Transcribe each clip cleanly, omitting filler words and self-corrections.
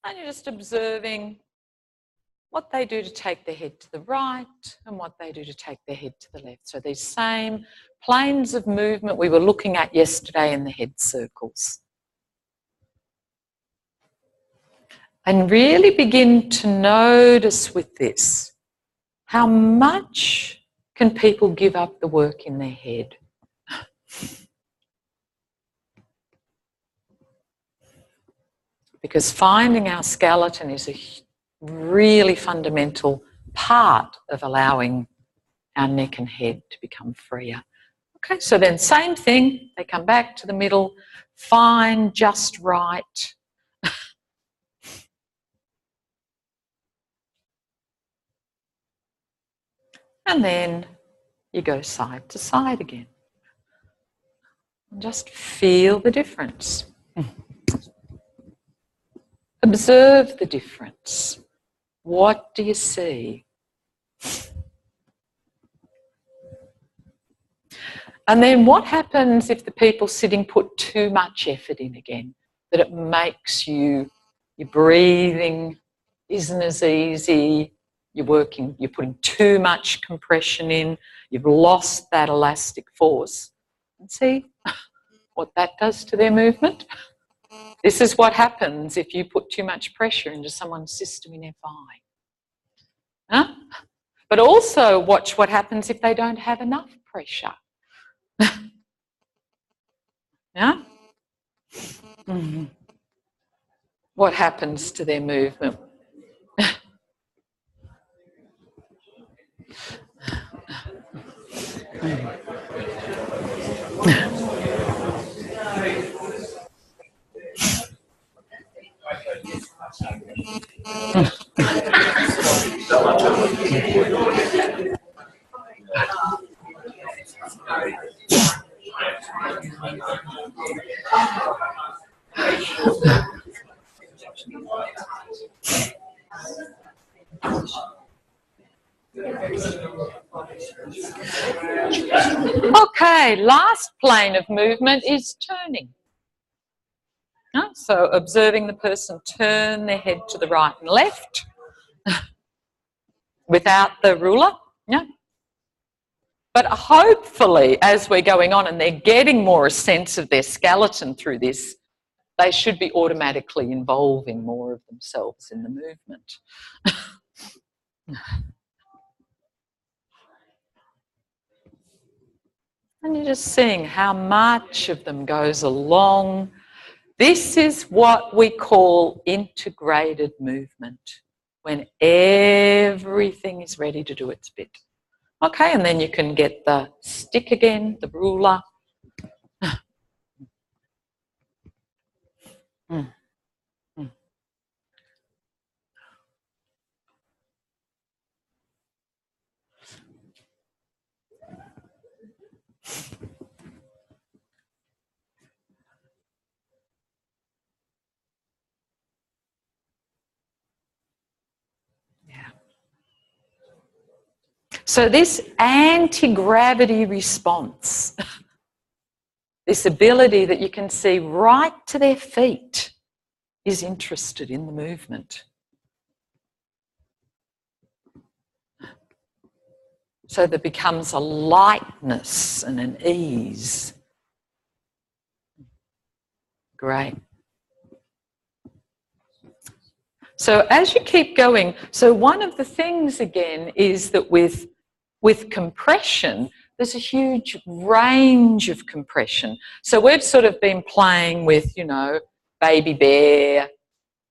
And you're just observing what they do to take their head to the right and what they do to take their head to the left. So these same planes of movement we were looking at yesterday in the head circles. And really begin to notice with this, how much can people give up the work in their head? Because finding our skeleton is a really fundamental part of allowing our neck and head to become freer. Okay, so then same thing, they come back to the middle, find just right. And then you go side to side again. And just feel the difference. Observe the difference. What do you see? And then what happens if the people sitting put too much effort in again? That it makes your breathing isn't as easy, you're putting too much compression in, you've lost that elastic force. And see what that does to their movement? This is what happens if you put too much pressure into someone's system in FI. Huh? But also watch what happens if they don't have enough pressure. Yeah? Mm-hmm. What happens to their movement? Okay, last plane of movement is turning. So observing the person turn their head to the right and left without the ruler. Yeah. But hopefully, as we're going on and they're getting more a sense of their skeleton through this, they should be automatically involving more of themselves in the movement. And you're just seeing how much of them goes along. This is what we call integrated movement, when everything is ready to do its bit. Okay, and then you can get the stick again, the ruler. So this anti-gravity response, this ability that you can see right to their feet, is interested in the movement. So there becomes a lightness and an ease. Great. So as you keep going, so one of the things again is that with compression, there's a huge range of compression. So we've sort of been playing with, you know, baby bear,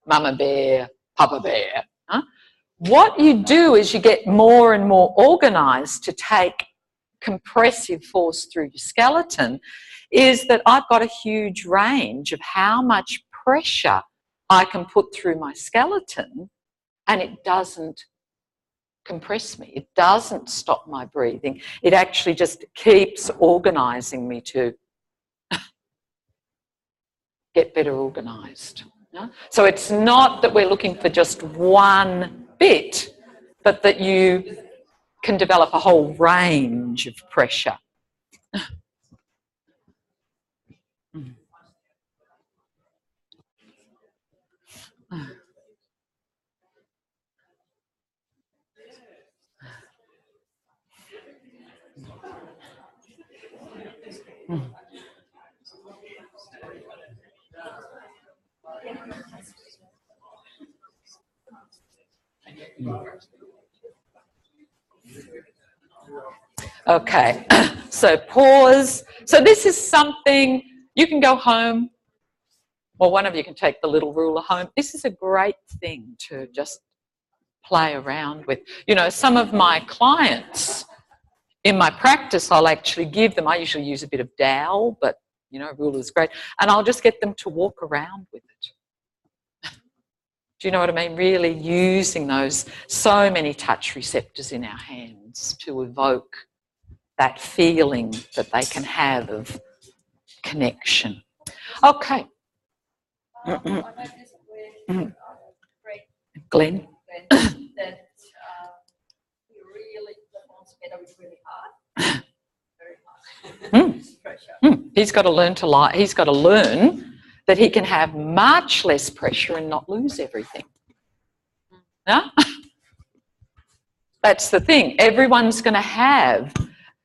mama bear, papa bear. Huh? What you do is you get more and more organised to take compressive force through your skeleton, is that I've got a huge range of how much pressure I can put through my skeleton and it doesn't compress me. It doesn't stop my breathing. It actually just keeps organising me to get better organised. Yeah? So it's not that we're looking for just one bit, but that you can develop a whole range of pressure. Okay, so pause. So this is something you can go home, or one of you can take the little ruler home. This is a great thing to just play around with. You know, some of my clients in my practice, I'll actually give them, I usually use a bit of dowel, but, you know, ruler is great, and I'll just get them to walk around with it. Do you know what I mean? Really using those so many touch receptors in our hands to evoke that feeling that they can have of connection. Okay. Glenn? That he really performs better with really hard. Very hard. He's got to learn to lie. He's got to learn that he can have much less pressure and not lose everything. No? That's the thing. Everyone's going to have.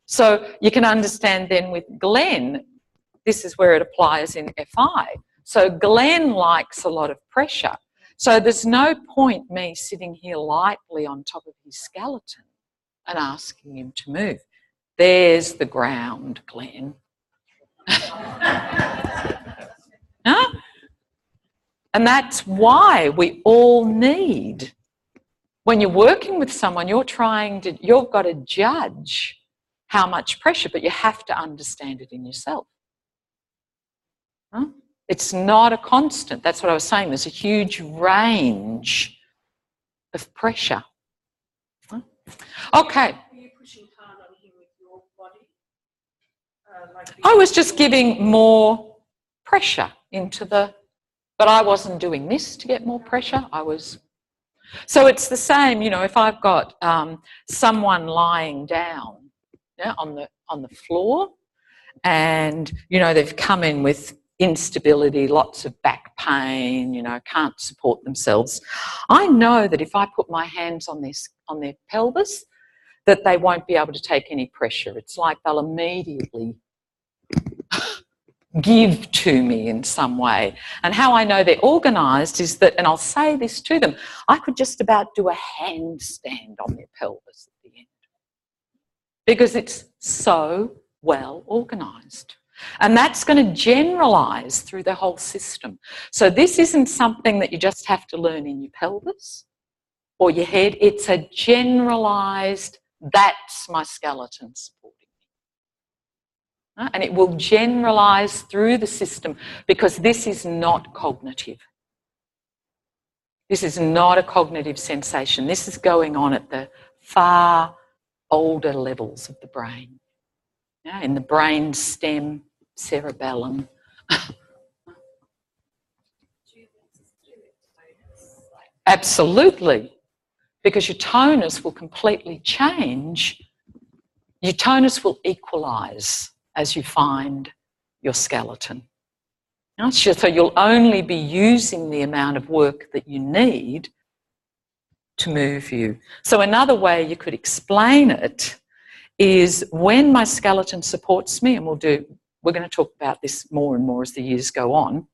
So you can understand then with Glenn, this is where it applies in FI. So Glenn likes a lot of pressure. So there's no point me sitting here lightly on top of his skeleton and asking him to move. There's the ground, Glenn. Huh? And that's why we all need, when you're working with someone, you've got to judge how much pressure, but you have to understand it in yourself. Huh? It's not a constant. That's what I was saying. There's a huge range of pressure. Huh? Okay. Are you pushing hard on him with your body? I was just giving more pressure into the, but I wasn't doing this to get more pressure. So it's the same, you know, if I've got someone lying down on the floor and, you know, they've come in with instability, lots of back pain, you know, can't support themselves. I know that if I put my hands on their pelvis, that they won't be able to take any pressure. It's like they'll immediately give to me in some way. And how I know they're organised is that, and I'll say this to them, I could just about do a handstand on their pelvis at the end because it's so well organised. And that's going to generalise through the whole system. So this isn't something that you just have to learn in your pelvis or your head. It's a generalised, that's my skeleton supporting me. And it will generalise through the system because this is not cognitive. This is not a cognitive sensation. This is going on at the far older levels of the brain. In the brain stem, cerebellum. Absolutely, because your tonus will completely change. Your tonus will equalise as you find your skeleton. So you'll only be using the amount of work that you need to move you. So another way you could explain it is when my skeleton supports me, and we're going to talk about this more and more as the years go on,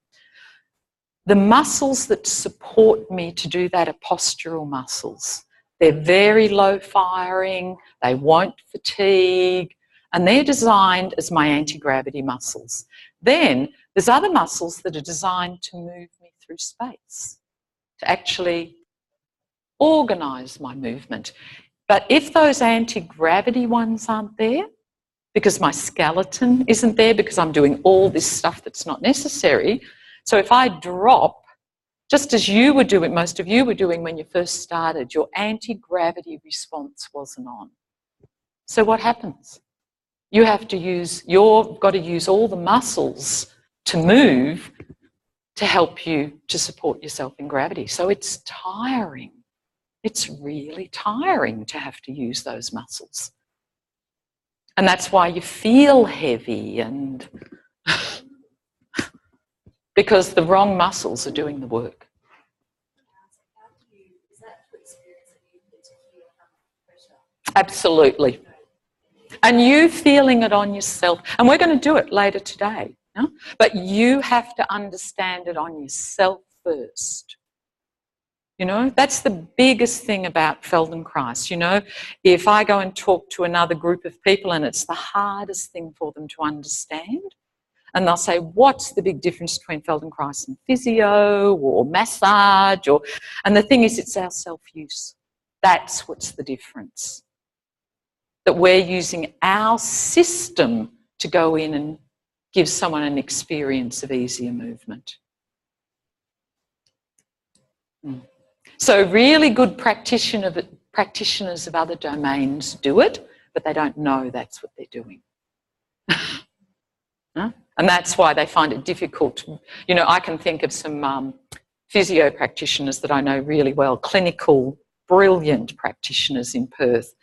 the muscles that support me to do that are postural muscles. They're very low firing, they won't fatigue, and they're designed as my anti-gravity muscles. Then there's other muscles that are designed to move me through space, to actually organise my movement. But if those anti-gravity ones aren't there, because my skeleton isn't there, because I'm doing all this stuff that's not necessary, so if I drop, just as you were doing, most of you were doing when you first started, your anti-gravity response wasn't on. So what happens? You've got to use all the muscles to move to help you to support yourself in gravity. So it's tiring. It's really tiring to have to use those muscles. And that's why you feel heavy and because the wrong muscles are doing the work. Absolutely. And you feeling it on yourself. And we're going to do it later today. No? But you have to understand it on yourself first. You know, that's the biggest thing about Feldenkrais. You know, if I go and talk to another group of people and it's the hardest thing for them to understand, and they'll say, what's the big difference between Feldenkrais and physio or massage? And the thing is, it's our self-use. That's what's the difference. That we're using our system to go in and give someone an experience of easier movement. So really good practitioners of other domains do it, but they don't know that's what they're doing. And that's why they find it difficult. You know, I can think of some physio practitioners that I know really well, clinical, brilliant practitioners in Perth.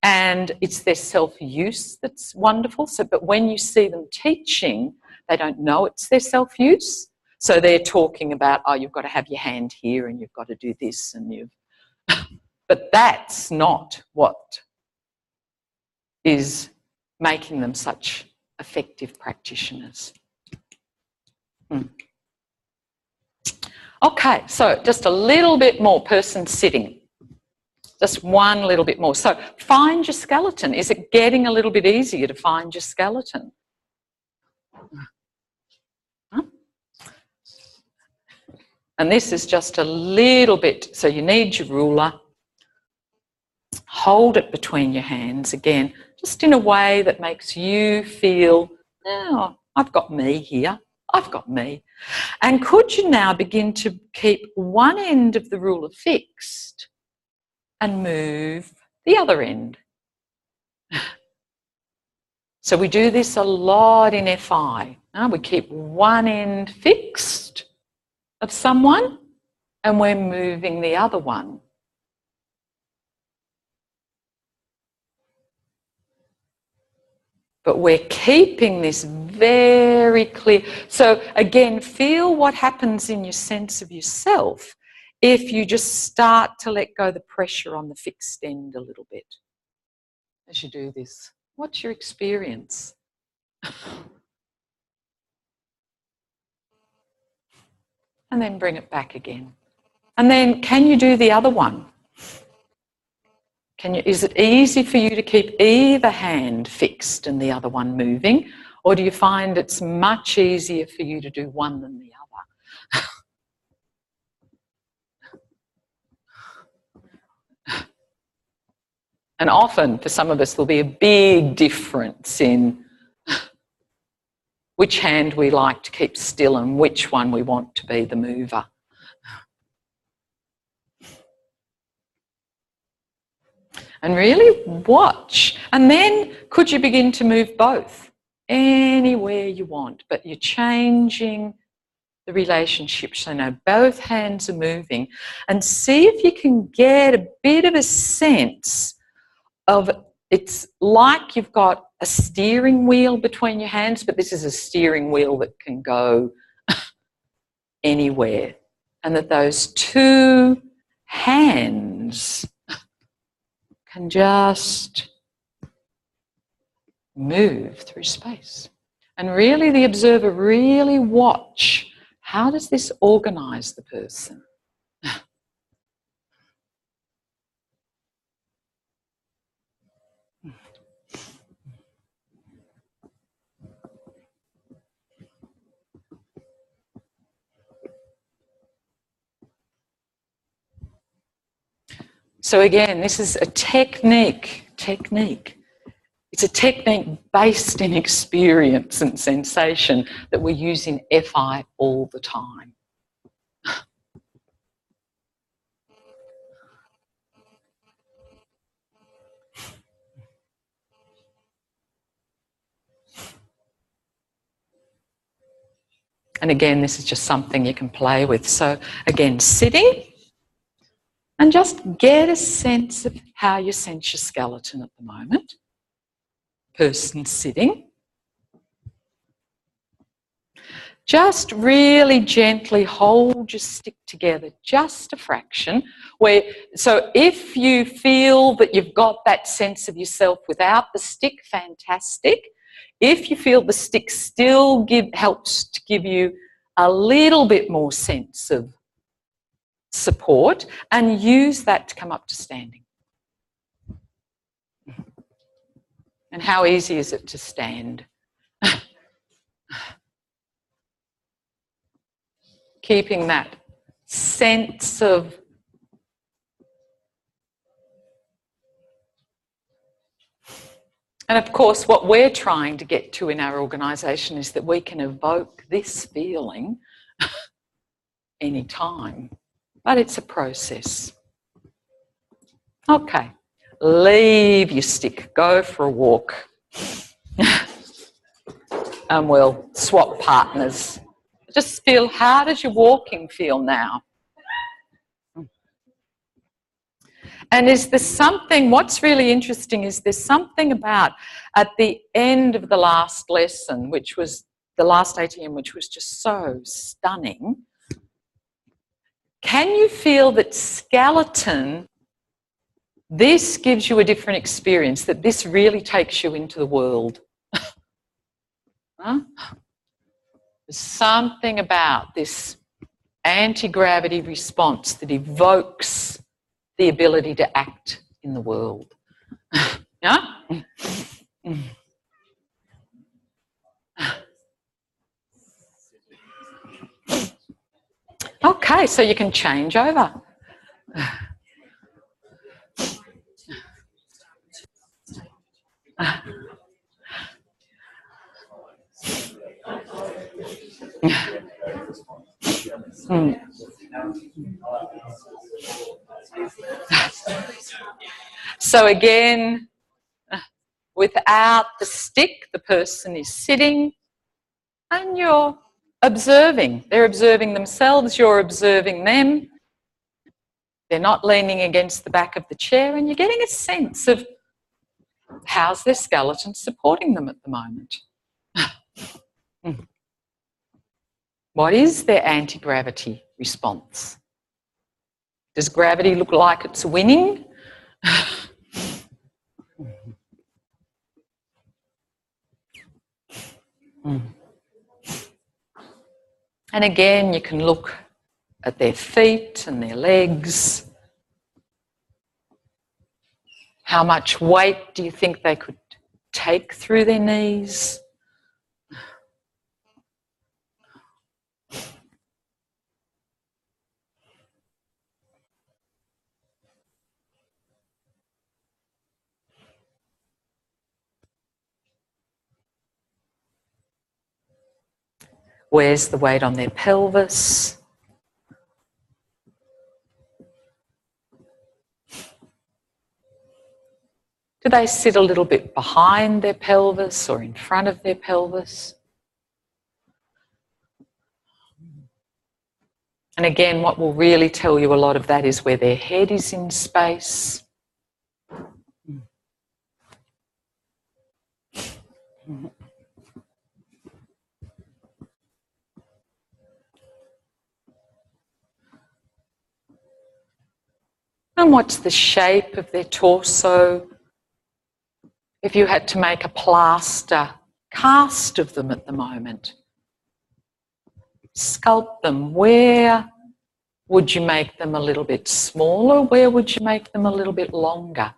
And it's their self-use that's wonderful. So, but when you see them teaching, they don't know it's their self-use. So they're talking about, oh, you've got to have your hand here and you've got to do this and you've... But that's not what is making them such effective practitioners. Okay, so just a little bit more person sitting. Just one little bit more. So find your skeleton. Is it getting a little bit easier to find your skeleton? And this is just a little bit. So you need your ruler. Hold it between your hands again, just in a way that makes you feel, oh, I've got me here. I've got me. And could you now begin to keep one end of the ruler fixed and move the other end? So we do this a lot in FI. We keep one end fixed of someone and we're moving the other one. But we're keeping this very clear. So again, feel what happens in your sense of yourself if you just start to let go the pressure on the fixed end a little bit as you do this. What's your experience? And then bring it back again. And then can you do the other one? Is it easy for you to keep either hand fixed and the other one moving? Or do you find it's much easier for you to do one than the other? And often, for some of us, there'll be a big difference in which hand we like to keep still and which one we want to be the mover. And really watch. And then could you begin to move both? Anywhere you want, but you're changing the relationship. So now both hands are moving. And see if you can get a bit of a sense of, it's like you've got a steering wheel between your hands, but this is a steering wheel that can go anywhere. And that those two hands can just move through space. And really the observer, really watch, how does this organise the person? So again, this is a technique. It's a technique based in experience and sensation that we use in FI all the time. And again, this is just something you can play with. So again, sitting. And just get a sense of how you sense your skeleton at the moment. Person sitting. Just really gently hold your stick together, just a fraction. So if you feel that you've got that sense of yourself without the stick, fantastic. If you feel the stick still helps to give you a little bit more sense of support and use that to come up to standing. And how easy is it to stand? Keeping that sense of and of course what we're trying to get to in our organisation is that we can evoke this feeling anytime, but it's a process. Okay, leave your stick, go for a walk and we'll swap partners. Just feel, how does your walking feel now? And is there something, what's really interesting is there's something about at the end of the last lesson, which was the last ATM, which was just so stunning. Can you feel that skeleton, this gives you a different experience, that this really takes you into the world? Huh? There's something about this anti-gravity response that evokes the ability to act in the world. Yeah? Okay, so you can change over. So again, without the stick, the person is sitting and you're observing. They're observing themselves, you're observing them. They're not leaning against the back of the chair and you're getting a sense of how's their skeleton supporting them at the moment. What is their anti-gravity response? Does gravity look like it's winning? And again, you can look at their feet and their legs. How much weight do you think they could take through their knees? Where's the weight on their pelvis? Do they sit a little bit behind their pelvis or in front of their pelvis? And again, what will really tell you a lot of that is where their head is in space. And what's the shape of their torso? If you had to make a plaster cast of them at the moment, sculpt them, where would you make them a little bit smaller? Where would you make them a little bit longer?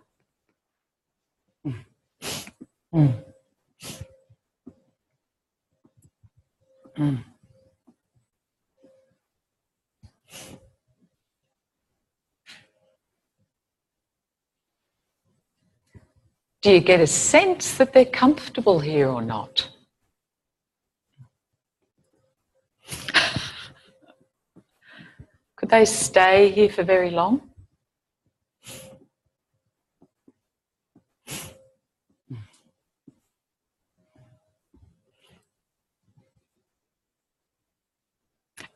Do you get a sense that they're comfortable here or not? Could they stay here for very long?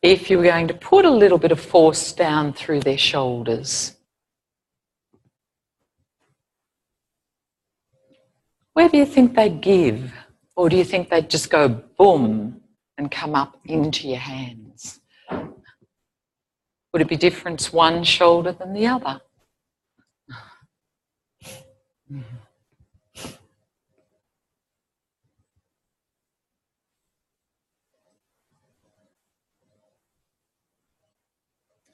If you were going to put a little bit of force down through their shoulders, where do you think they'd give? Or do you think they'd just go boom and come up into your hands? Would it be different one shoulder than the other?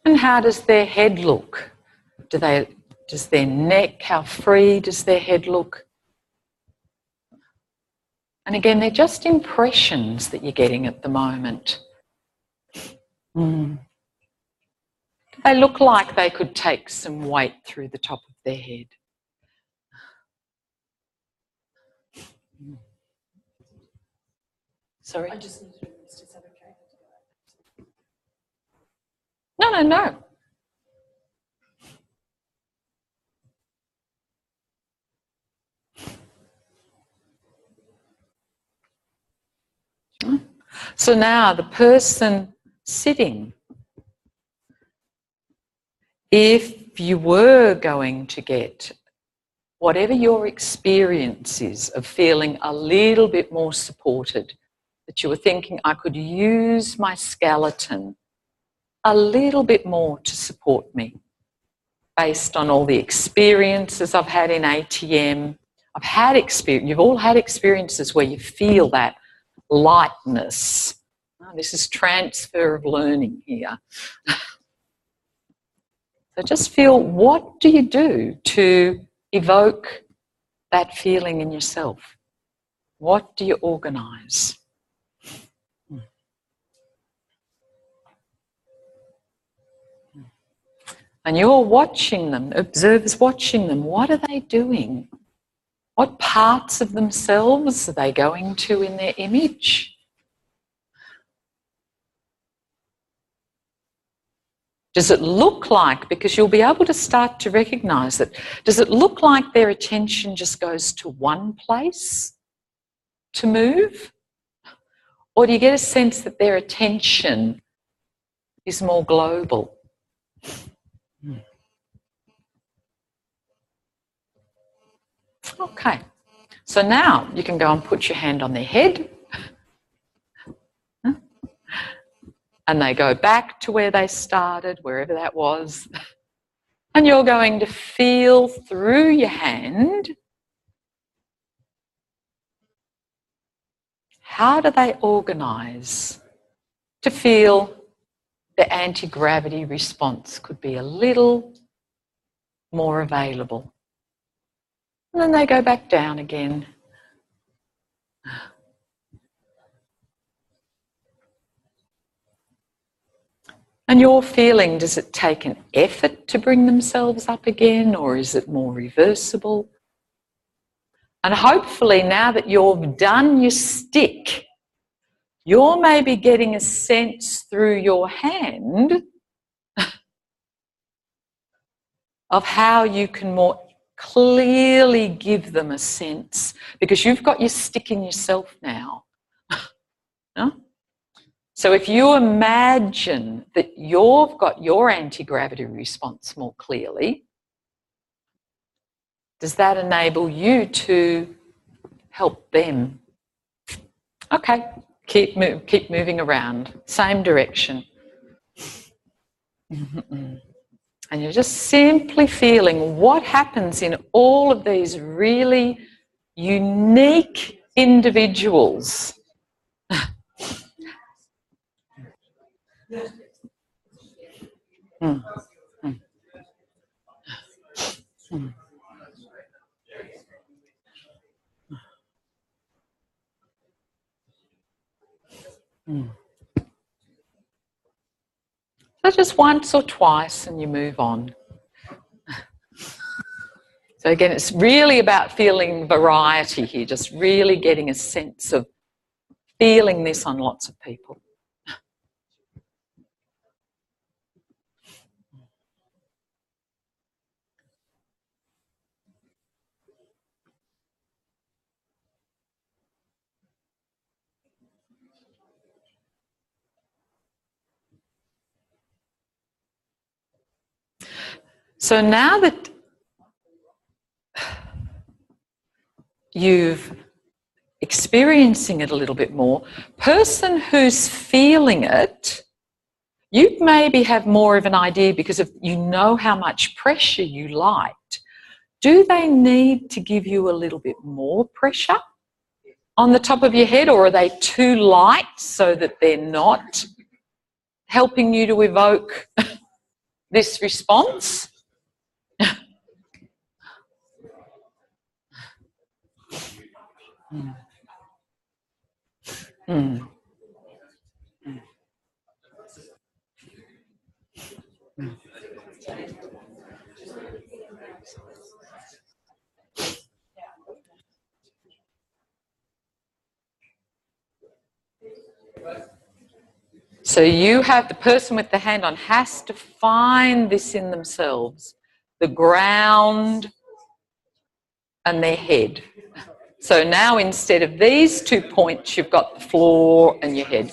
And how does their head look? Does their neck, how free does their head look? And again, they're just impressions that you're getting at the moment. They look like they could take some weight through the top of their head. Sorry? I just need to is that okay? No. So now the person sitting, if you were going to get whatever your experience is of feeling a little bit more supported, that you were thinking, I could use my skeleton a little bit more to support me based on all the experiences I've had in ATM. You've all had experiences where you feel that lightness. Oh, this is transfer of learning here. So just feel, what do you do to evoke that feeling in yourself? What do you organise? And you're watching them, observers watching them. What are they doing? What parts of themselves are they going to in their image? Does it look like, because you'll be able to start to recognise that, does it look like their attention just goes to one place to move? Or do you get a sense that their attention is more global? Okay, so now you can go and put your hand on their head. And they go back to where they started, wherever that was. And you're going to feel through your hand, how do they organise to feel the anti-gravity response could be a little more available. And then they go back down again. And your feeling, does it take an effort to bring themselves up again, or is it more reversible? And hopefully now that you've done your stick, you're maybe getting a sense through your hand of how you can more clearly give them a sense, because you've got your stick in yourself now. No? So if you imagine that you've got your anti-gravity response more clearly, does that enable you to help them? Okay, keep moving around, same direction. And you're just simply feeling what happens in all of these really unique individuals. So just once or twice and you move on. So again, it's really about feeling variety here, just really getting a sense of feeling this on lots of people. So now that you've experiencing it a little bit more, person who's feeling it, you maybe have more of an idea because of you know how much pressure you liked. Do they need to give you a little bit more pressure on the top of your head, or are they too light so that they're not helping you to evoke this response. So you have the person with the hand on has to find this in themselves, the ground and their head. So now instead of these 2 points, you've got the floor and your head.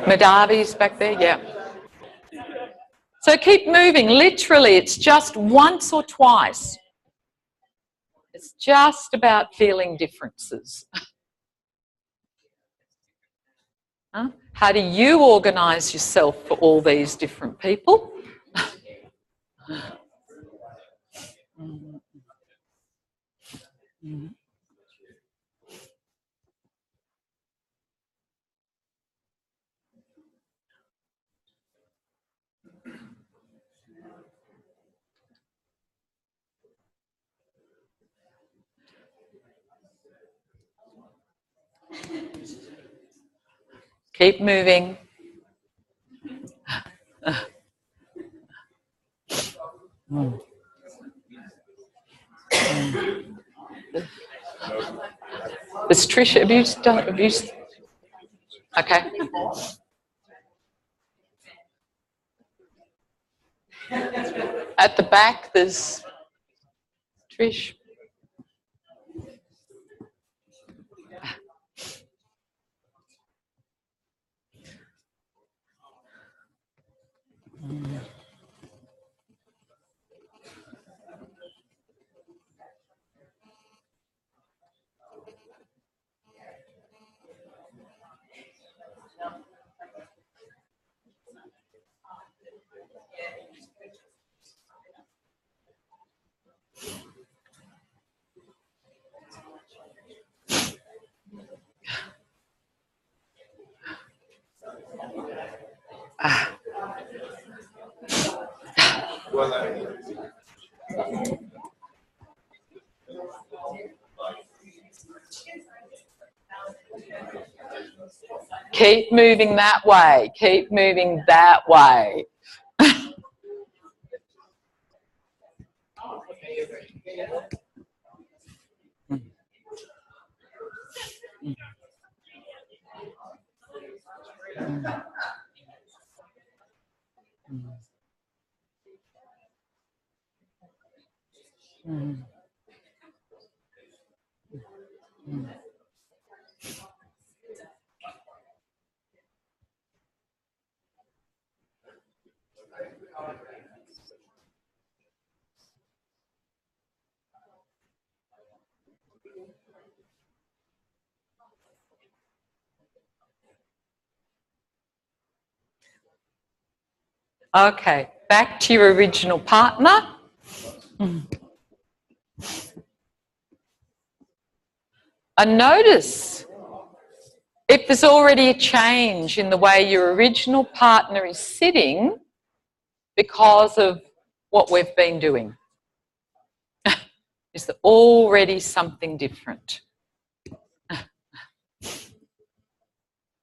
Madavi's back there, yeah. So keep moving. Literally, it's just once or twice. It's just about feeling differences. Huh? How do you organise yourself for all these different people? Keep moving. Is Trish abuse? Okay. At the back, there's Trish. Keep moving that way. Keep moving that way. Okay, back to your original partner. And notice if there's already a change in the way your original partner is sitting because of what we've been doing. Is there already something different?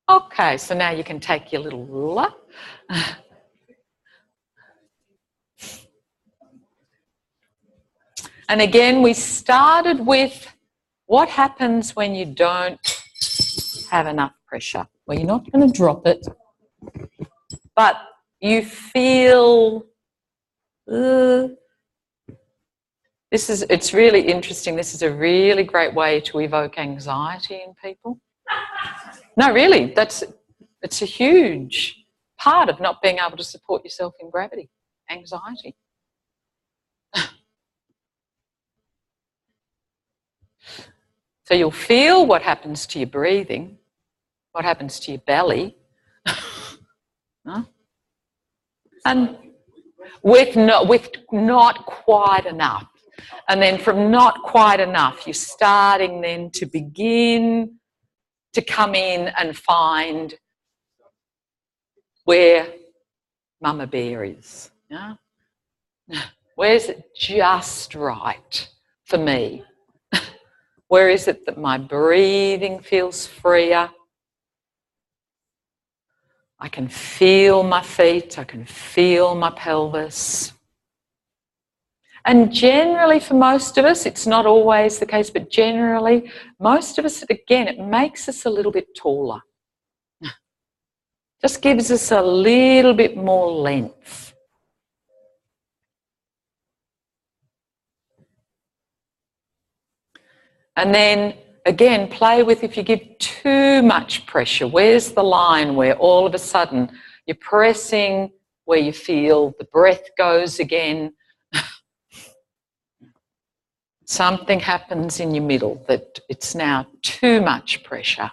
Okay, so now you can take your little ruler. And again, we started with what happens when you don't have enough pressure. Well, you're not going to drop it, but you feel, it's really interesting. This is a really great way to evoke anxiety in people. No, really, it's a huge part of not being able to support yourself in gravity, anxiety. So you'll feel what happens to your breathing, what happens to your belly, Huh? And with not quite enough. And then from not quite enough, you're starting then to begin to come in and find where Mama Bear is. Yeah? Where's it just right for me? Where is it that my breathing feels freer? I can feel my feet, I can feel my pelvis. And generally for most of us, it's not always the case, but generally, most of us, again, it makes us a little bit taller. Just gives us a little bit more length. And then, again, play with if you give too much pressure. Where's the line where all of a sudden you're pressing where you feel the breath goes again? Something happens in your middle that it's now too much pressure.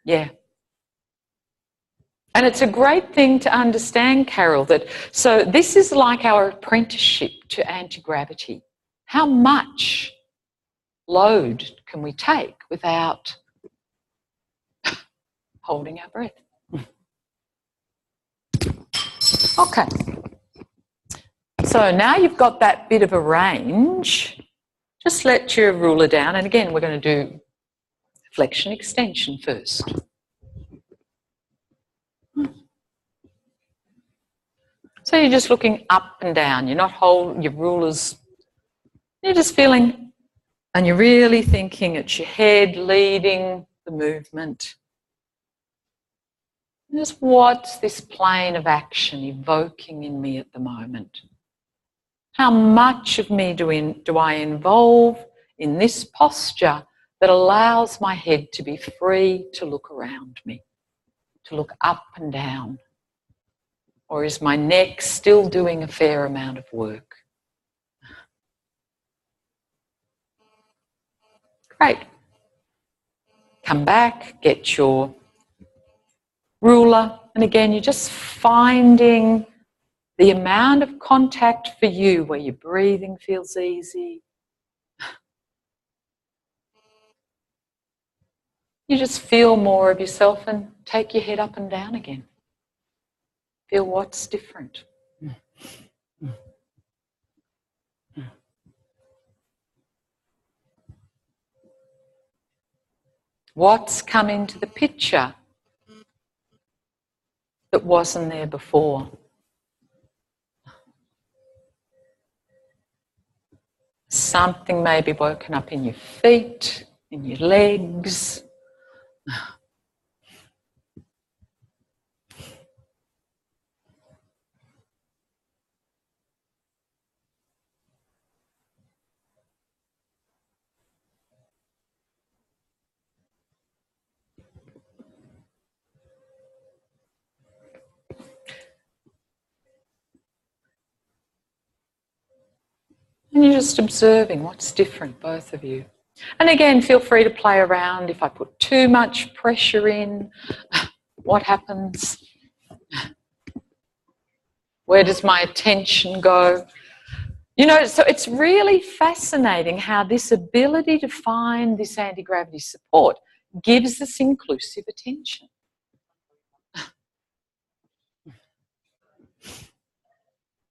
Yeah. And it's a great thing to understand, Carol, that so this is like our apprenticeship to anti-gravity. How much load can we take without holding our breath? Okay. So now you've got that bit of a range, just let your ruler down. And again, we're going to do flexion extension first. So you're just looking up and down. You're not holding your rulers. You're just feeling, and you're really thinking it's your head leading the movement. Just what's this plane of action evoking in me at the moment? How much of me do I involve in this posture that allows my head to be free to look around me, to look up and down? Or is my neck still doing a fair amount of work? Great. Come back, get your ruler, and again, you're just finding the amount of contact for you where your breathing feels easy. You just feel more of yourself and take your head up and down again. Feel what's different. What's come into the picture that wasn't there before? Something may be woken up in your feet, in your legs. And you're just observing what's different, both of you. And again, feel free to play around. If I put too much pressure in, what happens? Where does my attention go? You know, so it's really fascinating how this ability to find this anti-gravity support gives us inclusive attention.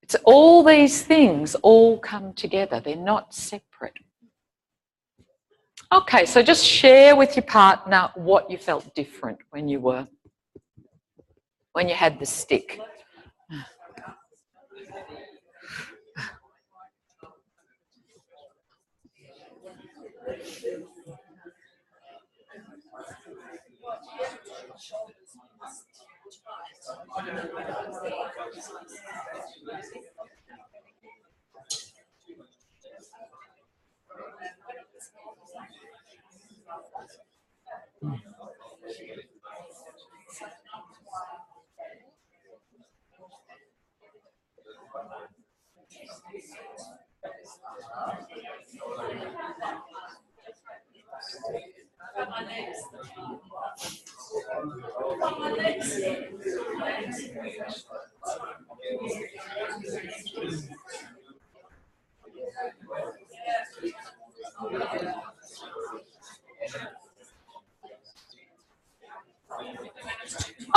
It's all these things all come together. They're not separate. Okay, so just share with your partner what you felt different when you had the stick.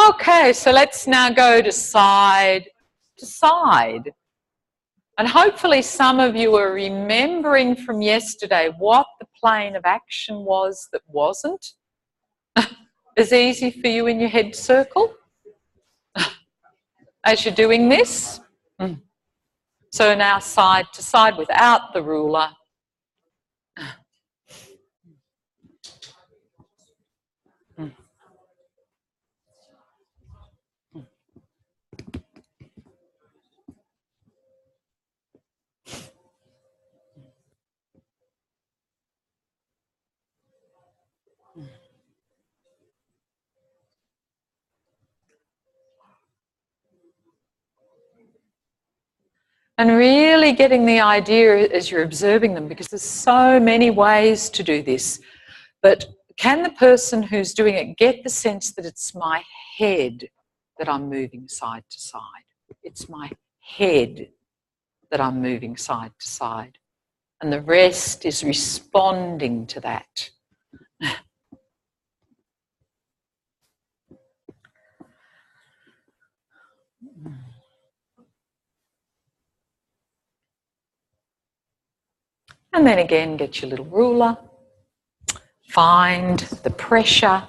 Okay, so let's now go to side to side. And hopefully some of you are remembering from yesterday what the plane of action was that wasn't as easy for you in your head circle as you're doing this. So now side to side without the ruler. And really getting the idea as you're observing them, because there's so many ways to do this. But can the person who's doing it get the sense that it's my head that I'm moving side to side? It's my head that I'm moving side to side. And the rest is responding to that. And then again, get your little ruler. Find the pressure.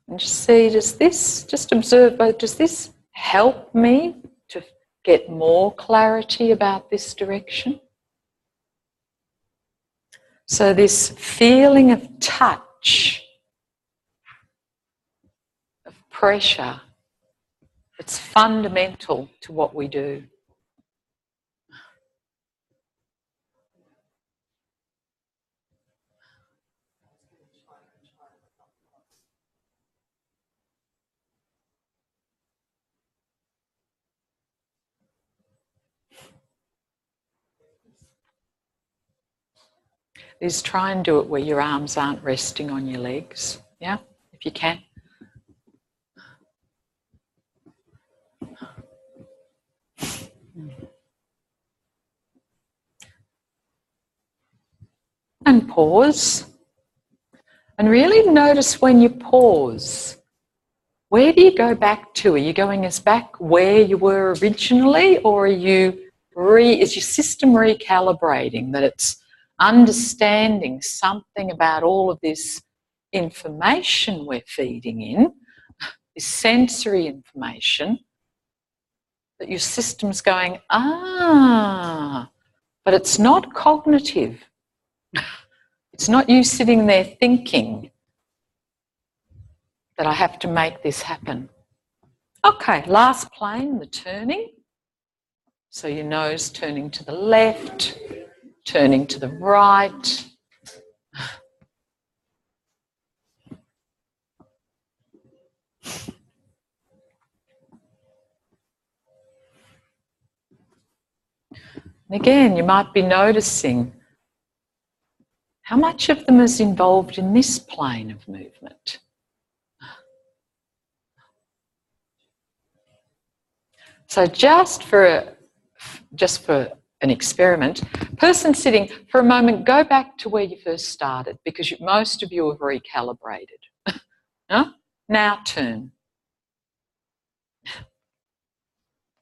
And just see, just observe, does this help me to get more clarity about this direction? So this feeling of touch, of pressure, it's fundamental to what we do. Is try and do it where your arms aren't resting on your legs, yeah, if you can. And pause. And really notice when you pause, where do you go back to? Are you going as back where you were originally, or is your system recalibrating, that it's understanding something about all of this information we're feeding in, this sensory information, that your system's going, but it's not cognitive. It's not you sitting there thinking that I have to make this happen. Okay, last plane, the turning. So your nose turning to the left, turning to the right. And again, you might be noticing how much of them is involved in this plane of movement. So just for an experiment, person sitting, for a moment, go back to where you first started, because most of you have recalibrated. No? Now turn.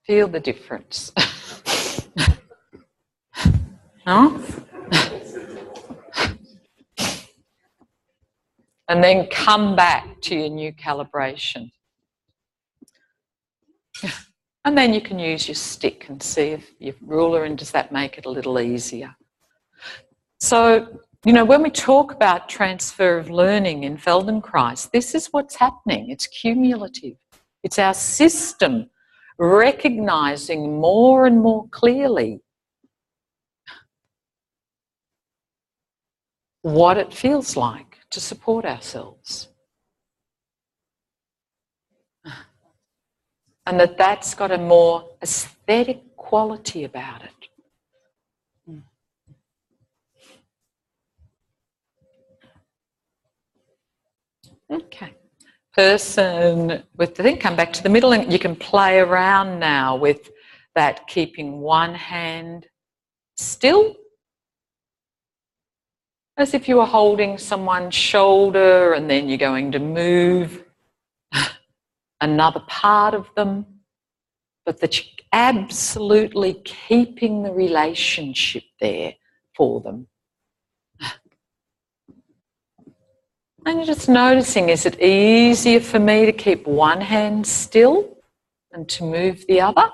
Feel the difference. No? And then come back to your new calibration. And then you can use your stick and see if your ruler, and does that make it a little easier. So, when we talk about transfer of learning in Feldenkrais, this is what's happening. It's cumulative. It's our system recognising more and more clearly what it feels like to support ourselves. and that's got a more aesthetic quality about it. Okay. Person with the thing, come back to the middle, and you can play around now with that, keeping one hand still, as if you were holding someone's shoulder, and then you're going to move another part of them, but that you're absolutely keeping the relationship there for them. And you're just noticing, is it easier for me to keep one hand still and to move the other?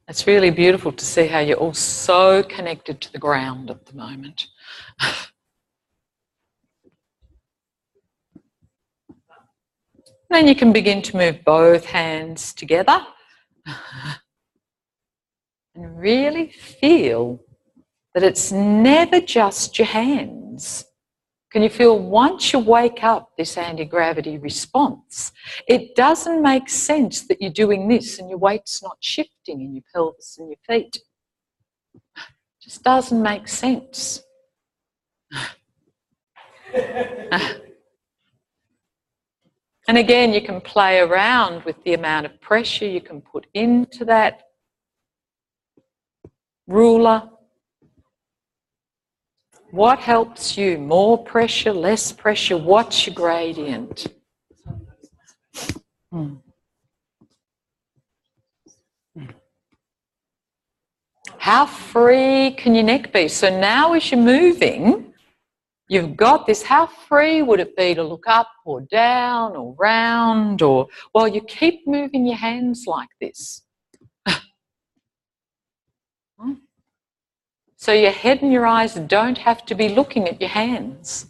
It's really beautiful to see how you're all so connected to the ground at the moment. Then you can begin to move both hands together and really feel that it's never just your hands. Can you feel once you wake up this anti-gravity response, it doesn't make sense that you're doing this and your weight's not shifting in your pelvis and your feet. It just doesn't make sense. And again, you can play around with the amount of pressure you can put into that ruler. What helps you? More pressure, less pressure? What's your gradient? How free can your neck be? So now as you're moving, you've got this. How free would it be to look up or down or round, or, well, you keep moving your hands like this. So your head and your eyes don't have to be looking at your hands.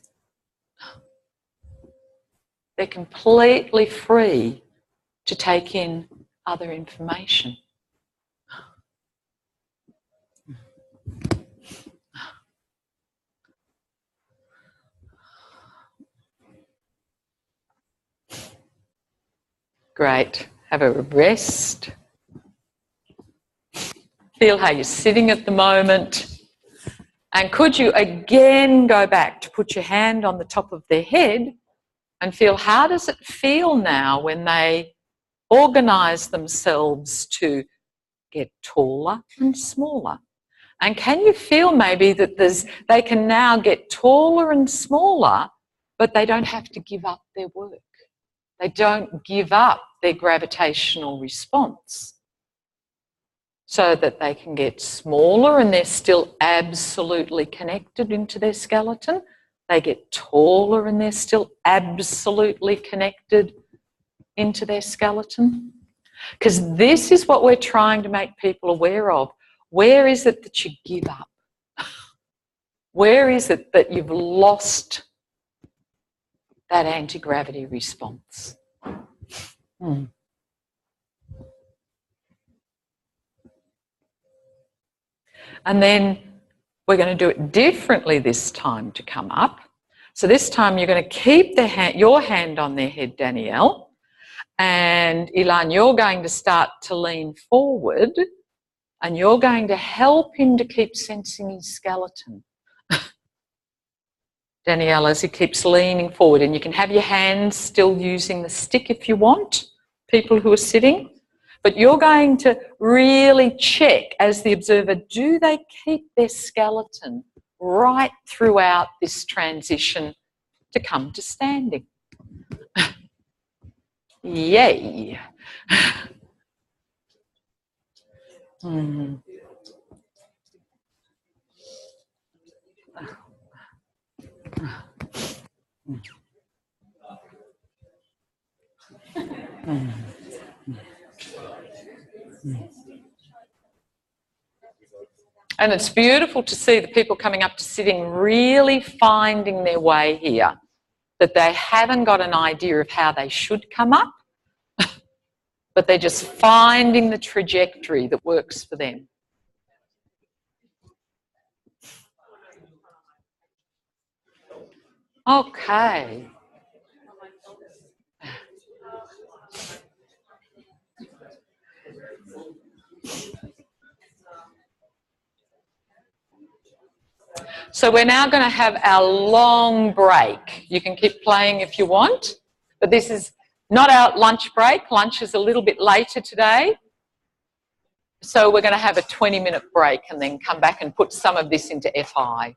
They're completely free to take in other information. Great. Have a rest. Feel how you're sitting at the moment. And could you again go back to put your hand on the top of their head and feel, how does it feel now when they organise themselves to get taller and smaller? And can you feel maybe that they can now get taller and smaller, but they don't have to give up their work. They don't give up their gravitational response, so that they can get smaller and they're still absolutely connected into their skeleton. They get taller and they're still absolutely connected into their skeleton. Because this is what we're trying to make people aware of. Where is it that you give up? Where is it that you've lost that anti-gravity response? And then we're going to do it differently this time to come up. So this time you're going to keep your hand on their head, Danielle, and Ilan, you're going to start to lean forward and you're going to help him to keep sensing his skeleton. Danielle, as he keeps leaning forward, and you can have your hands still using the stick if you want, people who are sitting. But you're going to really check as the observer, do they keep their skeleton right throughout this transition to come to standing? Yay. And it's beautiful to see the people coming up to sitting really finding their way here, that they haven't got an idea of how they should come up, but they're just finding the trajectory that works for them. Okay. So we're now going to have our long break. You can keep playing if you want, but this is not our lunch break. Lunch is a little bit later today. So we're going to have a 20-minute break and then come back and put some of this into FI.